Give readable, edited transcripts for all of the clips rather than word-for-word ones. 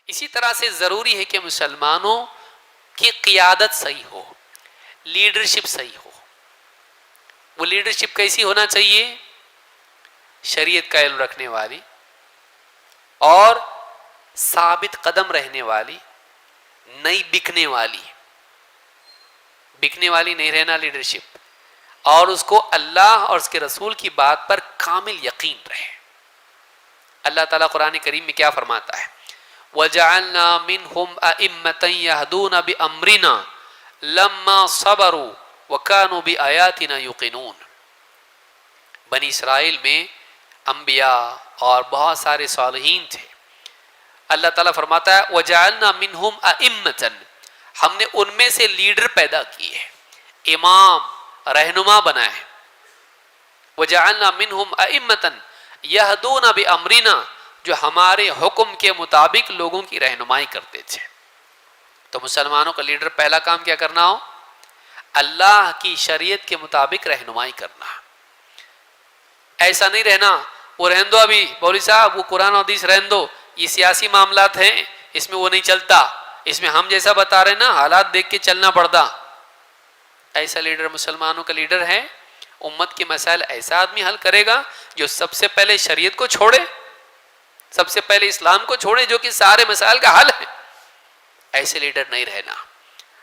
اسی طرح سے ضروری ہے کہ مسلمانوں کی قیادت صحیح ہو، لیڈرشپ صحیح ہو۔ وہ لیڈرشپ کیسی ہونا چاہیے؟ شریعت کا علم رکھنے والی اور ثابت قدم رہنے والی، نہیں بکنے والی۔ بکنے والی نہیں رہنا لیڈرشپ، اور اس کو اللہ اور اس کے رسول کی بات پر کامل یقین رہے۔ اللہ تعالیٰ قرآن کریم میں کیا فرماتا ہے؟ وَجَعَلْنَا مِنْهُمْ أَئِمَّةً يَهْدُونَ بِأَمْرِنَا لَمَّا صَبَرُوا وَكَانُوا بِآيَاتِنَا يُوقِنُونَ۔ بنی اسرائیل میں انبیاء اور بہت سارے صالحین تھے۔ اللہ تعالیٰ فرماتا ہے وَجَعَلْنَا مِنْهُمْ أَئِمَّةً، ہم نے ان میں سے لیڈر پیدا کیے، امام رہنما بنائے۔ وَجَعَلْنَا مِنْهُمْ أَئِمَّةً يَهْدُونَ بِأَمْرِنَا، جو ہمارے حکم کے مطابق لوگوں کی رہنمائی کرتے تھے۔ تو مسلمانوں کا لیڈر پہلا کام کیا کرنا ہو؟ اللہ کی شریعت کے مطابق رہنمائی کرنا۔ ایسا نہیں رہنا وہ رہن دو، ابھی مولوی صاحب وہ قرآن و حدیث رہن دو، یہ سیاسی معاملات ہیں، اس میں وہ نہیں چلتا، اس میں ہم جیسا بتا رہے نا حالات دیکھ کے چلنا پڑتا۔ ایسا لیڈر مسلمانوں کا لیڈر ہے؟ امت کے مسائل ایسا آدمی حل کرے گا جو سب سے پہلے شریعت کو چھوڑے، سب سے پہلے اسلام کو چھوڑے جو کہ سارے مسائل کا حل ہے۔ ایسے لیڈر نہیں رہنا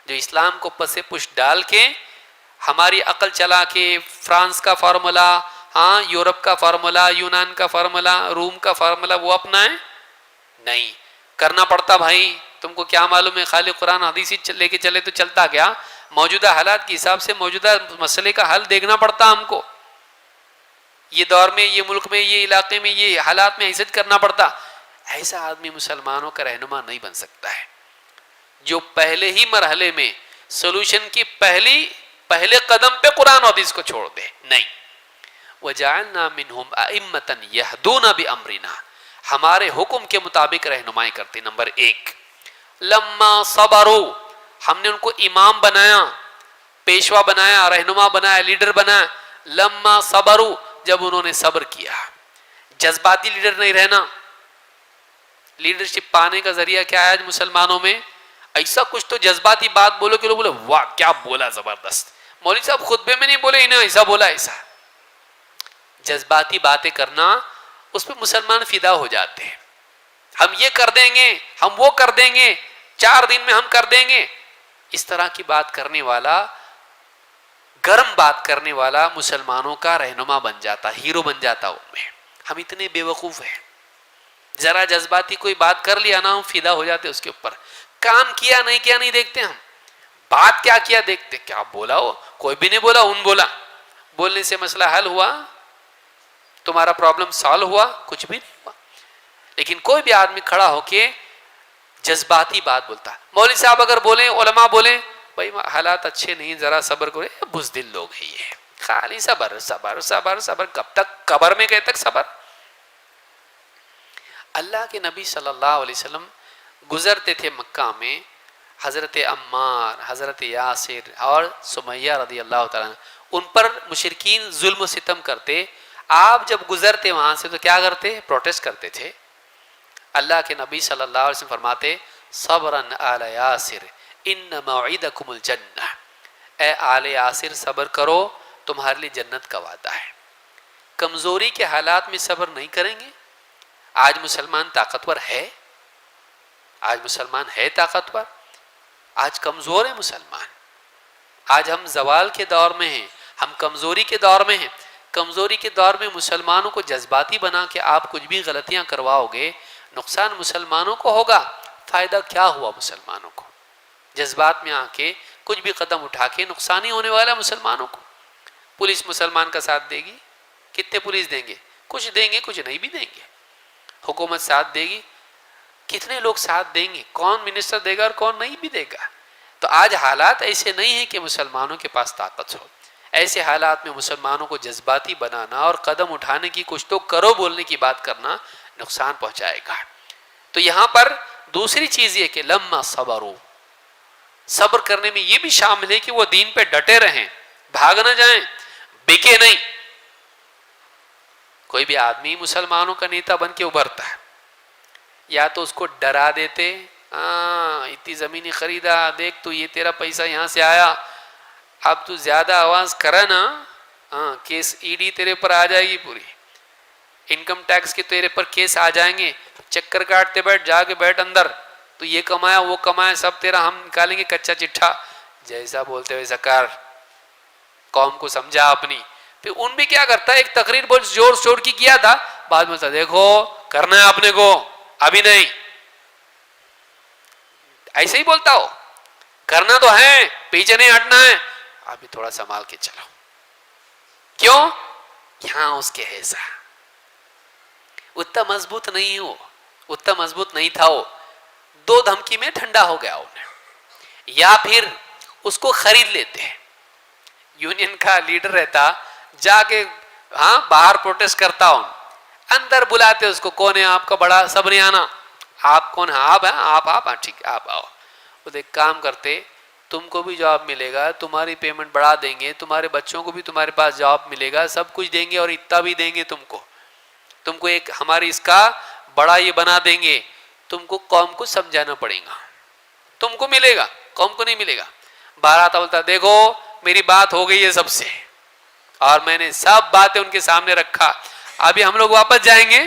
جو اسلام کو پس پش ڈال کے ہماری عقل چلا کے فرانس کا فارمولا، ہاں یورپ کا فارمولا، یونان کا فارمولا، روم کا فارمولا وہ اپنائیں۔ نہیں کرنا پڑتا بھائی، تم کو کیا معلوم ہے خالی قرآن حدیث لے کے چلے تو چلتا کیا؟ موجودہ حالات کے حساب سے موجودہ مسئلے کا حل دیکھنا پڑتا ہم کو، یہ دور میں، یہ ملک میں، یہ علاقے میں، یہ حالات میں ایسے کرنا پڑتا۔ ایسا آدمی مسلمانوں کا رہنما نہیں بن سکتا ہے جو پہلے ہی مرحلے میں سولوشن کی پہلے قدم پہ قرآن و حدیث کو چھوڑ دے۔ نہیں، وَجَعَلْنَا مِنْهُمْ أَئِمَّةً يَهْدُونَ بِأَمْرِنَا، ہمارے حکم کے مطابق رہنمائی کرتے۔ نمبر ایک، لَمَّا صَبَرُوا، ہم نے ان کو امام بنایا، پیشوا بنایا، رہنما بنایا، لیڈر بنایا۔ لَمَّا صَبَرُوا، جب انہوں نے صبر کیا۔ جذباتی لیڈر نہیں رہنا۔ لیڈرشپ پانے کا ذریعہ کیا ہے آج مسلمانوں میں؟ ایسا کچھ تو جذباتی بات بولو کہ لوگ بولے واہ کیا بولا زبردست، مولوی صاحب خطبے میں نہیں بولے، انہیں ایسا بولا ایسا۔ جذباتی باتیں کرنا، اس پہ مسلمان فدا ہو جاتے ہیں۔ ہم یہ کر دیں گے، ہم وہ کر دیں گے، 4 دن میں ہم کر دیں گے۔ اس طرح کی بات کرنے والا، گرم بات کرنے والا مسلمانوں کا رہنما بن جاتا، ہیرو بن جاتا ان میں۔ ہم اتنے بے وقوف ہیں، ذرا جذباتی کوئی بات کر لیا نا ہم فدا ہو جاتے اس کے اوپر۔ کام کیا نہیں دیکھتے ہم، بات کیا کیا دیکھتے، کیا بولا ہو، کوئی بھی نہیں بولا، ان بولا، بولنے سے مسئلہ حل ہوا، تمہارا پرابلم سالو ہوا؟ کچھ بھی نہیں ہوا۔ لیکن کوئی بھی آدمی کھڑا ہو کے جذباتی بات بولتا، مولوی صاحب اگر بولیں، علماء بولیں بھائی حالات اچھے نہیں، ذرا صبر کرو، بزدل لوگ ہیں یہ، خالی صبر صبر صبر صبر، کب تک؟ قبر میں گئے تک صبر۔ اللہ کے نبی صلی اللہ علیہ وسلم گزرتے تھے مکہ میں، حضرت عمار، حضرت یاسر اور سمیہ رضی اللہ تعالیٰ ان پر مشرکین ظلم و ستم کرتے۔ آپ جب گزرتے وہاں سے تو کیا کرتے؟ پروٹیسٹ کرتے تھے۔ اللہ کے نبی صلی اللہ علیہ وسلم فرماتے صبراً آل یاسر ان موعدکم الجنہ، اے آل یاسر صبر کرو، تمہارے لیے جنت کا وعدہ ہے۔ کمزوری کے حالات میں صبر نہیں کریں گے؟ آج مسلمان طاقتور ہے؟ آج مسلمان ہے طاقتور؟ آج کمزور ہے مسلمان۔ آج ہم زوال کے دور میں ہیں، ہم کمزوری کے دور میں ہیں۔ کمزوری کے دور میں مسلمانوں کو جذباتی بنا کے آپ کچھ بھی غلطیاں کرواؤ گے، نقصان مسلمانوں کو ہوگا، فائدہ کیا ہوا مسلمانوں کو؟ جذبات میں آ کے کچھ بھی قدم اٹھا کے نقصان ہی ہونے والا مسلمانوں کو۔ پولیس مسلمان کا ساتھ دے گی؟ کتنے پولیس دیں گے؟ کچھ دیں گے، کچھ نہیں بھی دیں گے۔ حکومت ساتھ دے گی؟ کتنے لوگ ساتھ دیں گے؟ کون منسٹر دے گا اور کون نہیں بھی دے گا؟ تو آج حالات ایسے نہیں ہیں کہ مسلمانوں کے پاس طاقت ہو۔ ایسے حالات میں مسلمانوں کو جذباتی بنانا اور قدم اٹھانے کی کچھ تو کرو بولنے کی بات کرنا نقصان پہنچائے گا۔ تو یہاں پر دوسری چیز یہ کہ لما صبروا، صبر کرنے میں یہ بھی شامل ہے کہ وہ دین پہ ڈٹے رہیں، بھاگ نہ جائیں، بکے نہیں۔ کوئی بھی آدمی مسلمانوں کا نیتا بن کے ابھرتا ہے یا تو اس کو ڈرا دیتے، ہاں اتنی زمینیں خریدا، دیکھ تو یہ تیرا پیسہ یہاں سے آیا، اب تو زیادہ آواز کرا نا، ہاں کیس ای ڈی تیرے پر آ جائے گی، پوری انکم ٹیکس کے تیرے پر کیس آ جائیں گے، چکر کاٹتے بیٹھ، جا کے بیٹھ اندر، تو یہ کمایا وہ کمایا سب تیرا ہم نکالیں گے کچا چٹھا، جیسا بولتے ویسا کر، قوم کو سمجھا اپنی۔ پھر ان بھی کیا کرتا ہے، ایک تقریر بہت زور شور کی کیا تھا، بعد میں دیکھو کرنا ہے اپنے کو، ابھی نہیں، ایسے ہی بولتا ہو، کرنا تو ہے، پیچھے نہیں ہٹنا ہے، ابھی تھوڑا سنبھال کے چلو، کیوں؟ یہاں اس کے ایسا اتنا مضبوط نہیں ہو، اتنا مضبوط نہیں تھا وہ، دو دھمکی میں ٹھنڈا ہو گیا انہیں، یا پھر اس کو خرید لیتے ہیں، یونین کا لیڈر رہتا، جا کے ہاں باہر پروٹیسٹ کرتا ہوں، اندر بلاتے اس کو، کون ہے آپ کا بڑا، سب نہیں آنا، آپ کون ہیں، آپ ہیں، آپ ٹھیک ہے آپ آؤ، وہ ایک کام کرتے، تم کو بھی جاب ملے گا، تمہاری پیمنٹ بڑھا دیں گے، تمہارے بچوں کو بھی تمہارے پاس جاب ملے گا، سب کچھ دیں گے، اور اتنا بھی دیں گے تم کو ایک ہماری اس کا بڑا یہ بنا دیں گے، تم کو قوم کو سمجھانا پڑے گا، تم کو ملے گا، قوم کو نہیں ملے گا۔ باہر آتا بولتا دیکھو میری بات ہو گئی ہے سب سے، اور میں نے سب باتیں ان کے سامنے رکھا، ابھی ہم لوگ واپس جائیں گے،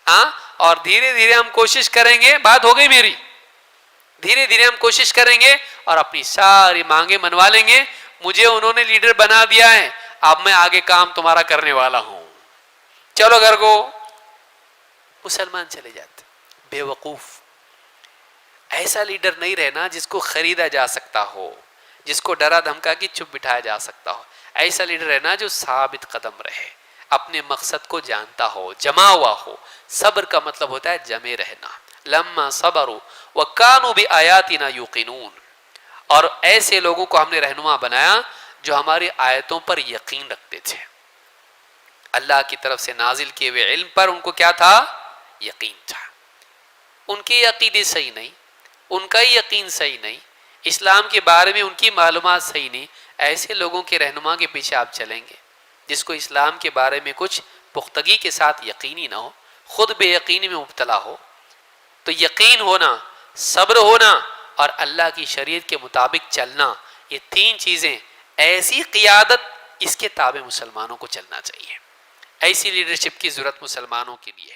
ہاں، اور دھیرے دھیرے ہم کوشش کریں گے، بات ہو گئی میری، دھیرے دھیرے ہم کوشش کریں گے اور اپنی ساری مانگیں منوا لیں گے، مجھے انہوں نے لیڈر بنا دیا ہے، اب میں آگے کام تمہارا کرنے والا ہوں، چلو گھر کو۔ مسلمان چلے جاتے، بے وقوف، ایسا لیڈر نہیں رہنا جس کو خریدا جا سکتا ہو، جس کو ڈرا دھمکا کے چپ بٹھایا جا سکتا ہو، ایسا لیڈر رہنا جو ثابت قدم رہے، اپنے مقصد کو جانتا ہو، جمع ہوا ہو۔ صبر کا مطلب ہوتا ہے جمے رہنا، لما صبروا وکانوا بآیاتنا یوقنون، اور ایسے لوگوں کو ہم نے رہنما بنایا جو ہماری آیتوں پر یقین رکھتے تھے، اللہ کی طرف سے نازل کیے ہوئے علم پر ان کو کیا تھا، یقین تھا، ان کے عقیدے صحیح نہیں، ان کا یقین صحیح نہیں، اسلام کے بارے میں ان کی معلومات صحیح نہیں، ایسے لوگوں کے رہنما کے پیچھے آپ چلیں گے جس کو اسلام کے بارے میں کچھ پختگی کے ساتھ یقینی نہ ہو، خود بے یقینی میں مبتلا ہو۔ تو یقین ہونا، صبر ہونا اور اللہ کی شریعت کے مطابق چلنا، یہ تین چیزیں، ایسی قیادت، اس کے تابع مسلمانوں کو چلنا چاہیے، ایسی لیڈرشپ کی ضرورت مسلمانوں کے لیے۔